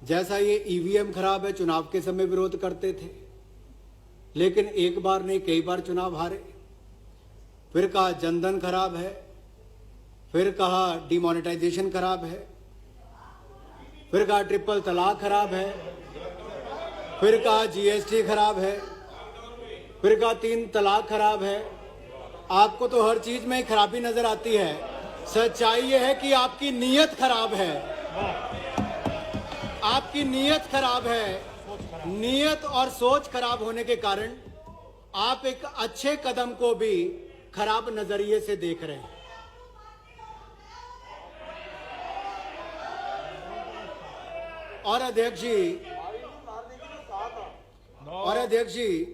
जैसा ये ईवीएम खराब है, चुनाव के समय विरोध करते थे, लेकिन एक बार नहीं कई बार चुनाव हारे। फिर कहा जनधन खराब है, फिर कहा डिमोनेटाइजेशन खराब है, फिर कहा ट्रिपल तलाक खराब है, फिर कहा जीएसटी खराब है, फिर कहा 3 तलाक खराब है। आपको तो हर चीज में खराबी नजर आती है। सच्चाई यह है कि आपकी नीयत खराब है, आपकी नीयत खराब है। नीयत और सोच खराब होने के कारण आप एक अच्छे कदम को भी खराब नजरिए से देख रहे हैं। और अध्यक्ष जी,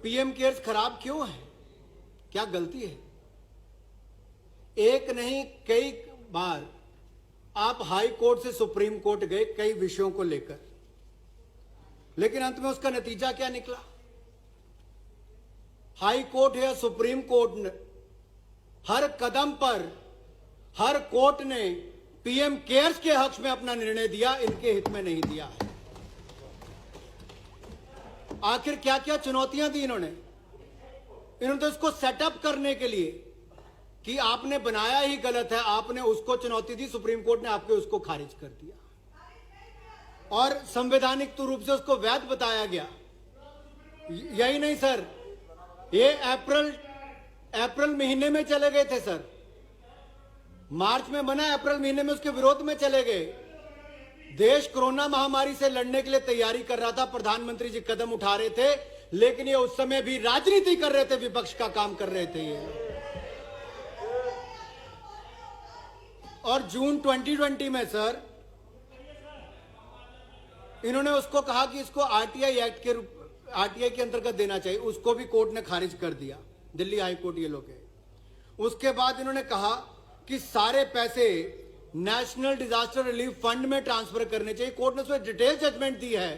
पीएम केयर्स खराब क्यों है? क्या गलती है? एक नहीं कई बार आप हाई कोर्ट से सुप्रीम कोर्ट गए कई विषयों को लेकर, लेकिन अंत में उसका नतीजा क्या निकला? हाई कोर्ट या सुप्रीम कोर्ट ने हर कदम पर हर कोर्ट ने पीएम केयर्स के हक में अपना निर्णय दिया, इनके हित में नहीं दिया है। आखिर क्या क्या चुनौतियां दी इन्होंने तो इसको सेटअप करने के लिए कि आपने बनाया ही गलत है, आपने उसको चुनौती दी, सुप्रीम कोर्ट ने आपके उसको खारिज कर दिया और संवैधानिक रूप से उसको वैध बताया गया। यही नहीं सर, ये अप्रैल महीने में चले गए थे सर, मार्च में बना, अप्रैल महीने में उसके विरोध में चले गए। देश कोरोना महामारी से लड़ने के लिए तैयारी कर रहा था, प्रधानमंत्री जी कदम उठा रहे थे, लेकिन ये उस समय भी राजनीति कर रहे थे, विपक्ष का काम कर रहे थे ये। और जून 2020 में सर इन्होंने उसको कहा कि इसको आरटीआई के अंतर्गत देना चाहिए, उसको भी कोर्ट ने खारिज कर दिया, दिल्ली हाई कोर्ट ये लोग है। उसके बाद इन्होंने कहा कि सारे पैसे नेशनल डिजास्टर रिलीफ फंड में ट्रांसफर करने चाहिए। कोर्ट ने उसमें डिटेल जजमेंट दी है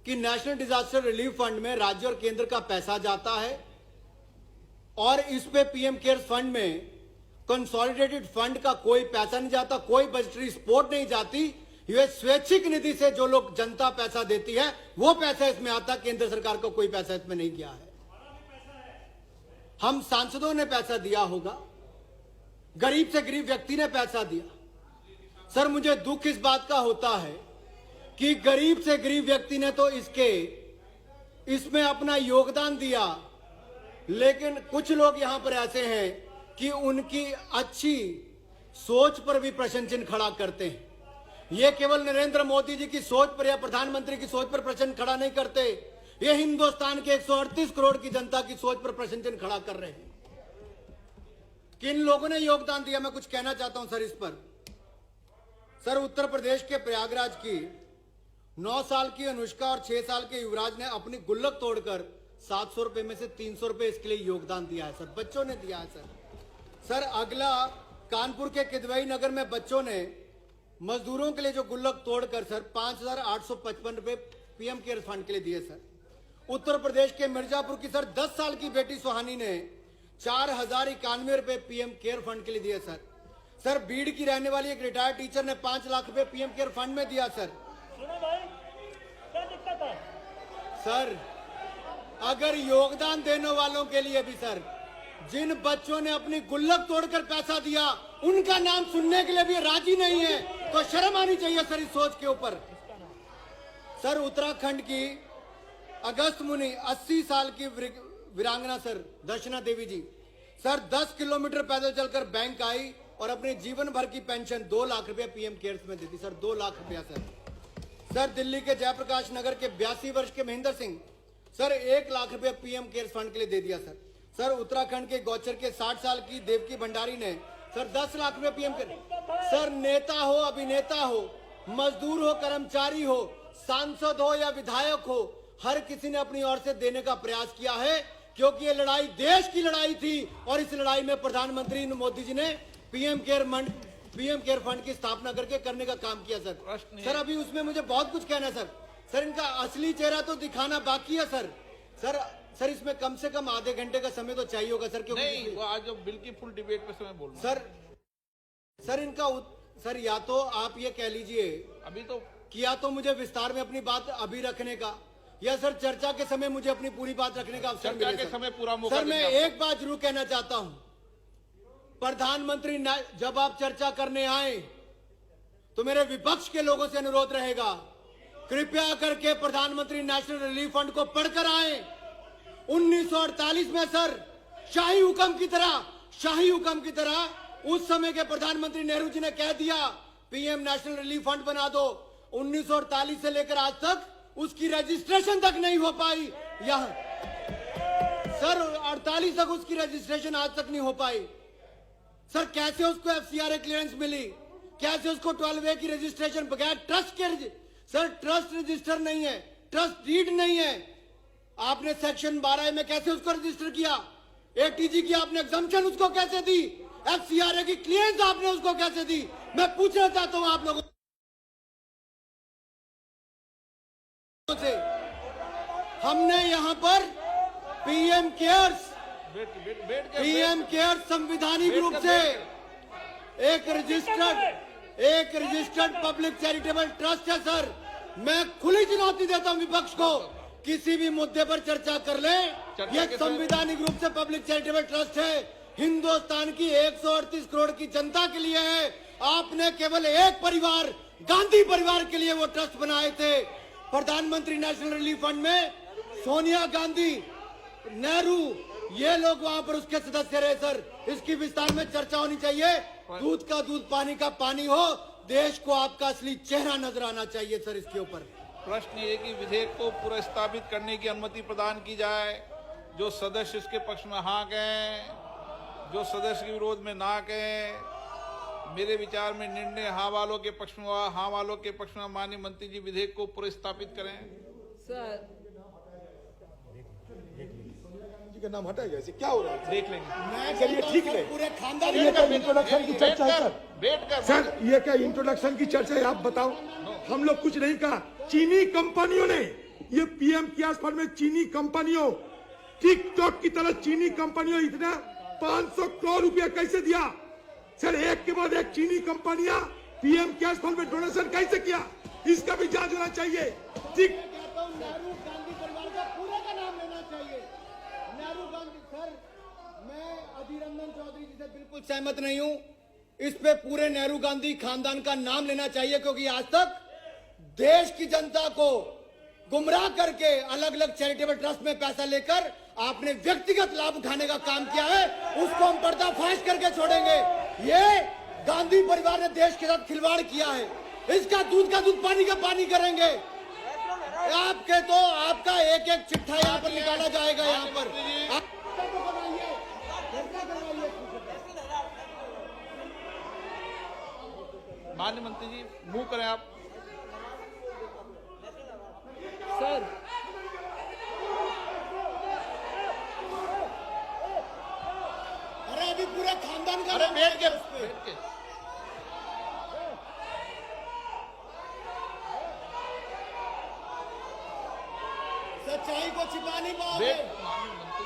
कि नेशनल डिजास्टर रिलीफ फंड में राज्य और केंद्र का पैसा जाता है और इस पे पीएम केयर्स फंड में कंसोलिडेटेड फंड का कोई पैसा नहीं जाता, कोई बजटरी सपोर्ट नहीं जाती। ये स्वैच्छिक निधि से जो लोग जनता पैसा देती है वो पैसा इसमें आता, केंद्र सरकार का कोई पैसा इसमें नहीं गया है। हम सांसदों ने पैसा दिया होगा, गरीब से गरीब व्यक्ति ने पैसा दिया। सर मुझे दुख इस बात का होता है कि गरीब से गरीब व्यक्ति ने तो इसमें अपना योगदान दिया, लेकिन कुछ लोग यहां पर ऐसे हैं कि उनकी अच्छी सोच पर भी प्रश्न चिन्ह खड़ा करते हैं। ये केवल नरेंद्र मोदी जी की सोच पर या प्रधानमंत्री की सोच पर प्रश्न खड़ा नहीं करते, ये हिंदुस्तान के 138 करोड़ की जनता की सोच पर प्रश्न चिन्ह खड़ा कर रहे हैं। किन लोगों ने योगदान दिया, मैं कुछ कहना चाहता हूं सर इस पर। सर उत्तर प्रदेश के प्रयागराज की 9 साल की अनुष्का और 6 साल के युवराज ने अपनी गुल्लक तोड़कर 700 रुपए में से 300 रुपए इसके लिए योगदान दिया है सर, बच्चों ने दिया है सर। अगला कानपुर के किदवई नगर में बच्चों ने मजदूरों के लिए जो गुल्लक तोड़कर सर 5,855 रुपए पीएम केयर फंड के लिए दिए सर। उत्तर प्रदेश के मिर्जापुर की सर 10 साल की बेटी सुहानी ने 4,091 रुपए पीएम केयर फंड के लिए दिए सर। बीड़ की रहने वाली एक रिटायर्ड टीचर ने 5 लाख रुपए पीएम केयर फंड में दिया सर। सुनो भाई, क्या दिक्कत है? सर अगर योगदान देने वालों के लिए भी सर, जिन बच्चों ने अपनी गुल्लक तोड़कर पैसा दिया उनका नाम सुनने के लिए भी राजी नहीं है, तो शर्म आनी चाहिए सर इस सोच के ऊपर। सर उत्तराखंड की अगस्त मुनि 80 साल की वीरांगना सर दर्शना देवी जी सर 10 किलोमीटर पैदल चलकर बैंक आई और अपने जीवन भर की पेंशन 2 लाख रुपया पीएम केयर्स में देती सर, 2 लाख रुपया सर। दिल्ली के जयप्रकाश नगर के 82 वर्ष के महेंद्र सिंह सर 1 लाख रुपया पीएम केयर्स फंड के लिए दे दिया सर। उत्तराखंड के गौचर के 60 साल की देवकी भंडारी ने सर 10 लाख रुपया पीएम केयर। सर नेता हो, अभिनेता हो, मजदूर हो, कर्मचारी हो, सांसद हो या विधायक हो, हर किसी ने अपनी ओर से देने का प्रयास किया है, क्योंकि ये लड़ाई देश की लड़ाई थी और इस लड़ाई में प्रधानमंत्री मोदी जी ने पीएम केयर फंड की स्थापना करने का काम किया सर। अभी उसमें मुझे बहुत कुछ कहना है सर। इनका असली चेहरा तो दिखाना बाकी है सर इसमें कम से कम आधे घंटे का समय तो चाहिए होगा सर, क्योंकि नहीं, वो आज बिल की फुल डिबेट पे समय बोलना सर इनका सर या तो आप ये कह लीजिए अभी तो कि या तो मुझे विस्तार में अपनी बात अभी रखने का, या सर चर्चा के समय मुझे अपनी पूरी बात रखने का अवसर चर्चा मिले के सर। समय पूरा मौका सर मैं देंगे आपको। एक बात जरूर कहना चाहता हूं, प्रधानमंत्री जब आप चर्चा करने आए तो मेरे विपक्ष के लोगों से अनुरोध रहेगा, कृपया करके प्रधानमंत्री नेशनल रिलीफ फंड को पढ़कर आए। 1948 में सर शाही हुक्म की तरह उस समय के प्रधानमंत्री नेहरू जी ने कह दिया पीएम नेशनल रिलीफ फंड बना दो। 1948 से लेकर आज तक उसकी रजिस्ट्रेशन तक नहीं हो पाई। यह सर 48 तक उसकी रजिस्ट्रेशन आज तक नहीं हो पाई। सर कैसे उसको एफसीआरए क्लियरेंस मिली, कैसे उसको 12A की रजिस्ट्रेशन बगैर ट्रस्ट के, सर ट्रस्ट रजिस्टर नहीं है, ट्रस्ट डीड नहीं है, आपने सेक्शन 12 में कैसे उसको रजिस्टर किया? एटीजी की आपने एग्जम्पशन उसको कैसे दी? एफसीआरए की क्लियरेंस आपने उसको कैसे दी? मैं पूछना चाहता हूं आप लोगों से। हमने यहां पर पीएम केयर्स संविधानिक रूप से एक रजिस्टर्ड पब्लिक चैरिटेबल ट्रस्ट है सर। मैं खुली चुनौती देता हूं विपक्ष को, किसी भी मुद्दे पर चर्चा कर ले। ये संवैधानिक रूप से पब्लिक चैरिटेबल ट्रस्ट है, हिंदुस्तान की 138 करोड़ की जनता के लिए है। आपने केवल एक परिवार, गांधी परिवार के लिए वो ट्रस्ट बनाए थे। प्रधानमंत्री नेशनल रिलीफ फंड में सोनिया गांधी, नेहरू, ये लोग वहां पर उसके सदस्य रहे सर। इसकी विस्तार में चर्चा होनी चाहिए। दूध का दूध, पानी का पानी हो। देश को आपका असली चेहरा नजर आना चाहिए सर इसके ऊपर। प्रश्न ये कि विधेयक को पुनर्स्थापित करने की अनुमति प्रदान की जाए। जो सदस्य इसके पक्ष में हाँ कहें, जो सदस्य के विरोध में ना कहें। मेरे विचार में निर्णय हाँ वालों के पक्ष में हुआ। हाँ वालों के पक्ष में माननीय मंत्री जी विधेयक को पुनर्स्थापित करें। सर जी का नाम हटाएगा, ऐसे क्या हो रहा है? देख लेंगे। मैं चलिए ठीक है। पूरे खानदान ये क्या इंट्रोडक्शन की चर्चा है सर? वेट कर सर ये क्या इंट्रोडक्शन की चर्चा है? आप बताओ। हम लोग कुछ नहीं कहा। चीनी कंपनियों ने ये पीएम केयर्स फंड में चीनी कंपनियों, टिकटॉक की तरह चीनी कंपनियों इतना 500 करोड़ रुपया कैसे दिया? सर एक के बाद एक चीनी कंपनियां पीएम केयर्स फंड में डोनेशन कैसे किया? इसका भी जांच होना चाहिए। ठीक, नेहरू गांधी परिवार का पूरा का नाम लेना चाहिए। नेहरू गांधी सर, मैं अधीर रंजन चौधरी जी से बिल्कुल सहमत नहीं हूं। इस पे पूरे नेहरू गांधी खानदान का नाम लेना चाहिए, क्योंकि आज तक देश की जनता को गुमराह करके अलग अलग चैरिटेबल ट्रस्ट में पैसा लेकर आपने व्यक्तिगत लाभ उठाने का काम किया है। उसको हम पर्दाफाश करके छोड़ेंगे। ये गांधी परिवार ने देश के साथ खिलवाड़ किया है। इसका दूध का दूध, पानी का पानी करेंगे। आपके तो आपका एक एक चिट्ठा यहाँ पर निकाला जाएगा। यहाँ पर माननीय मंत्री जी मूव करें आप। सर अरे अभी पूरे खानदान का अरे नाम बैठ के है उस पे। बैठ के सच्चाई को छिपा नहीं पाओगे। बैठ माननीय मंत्री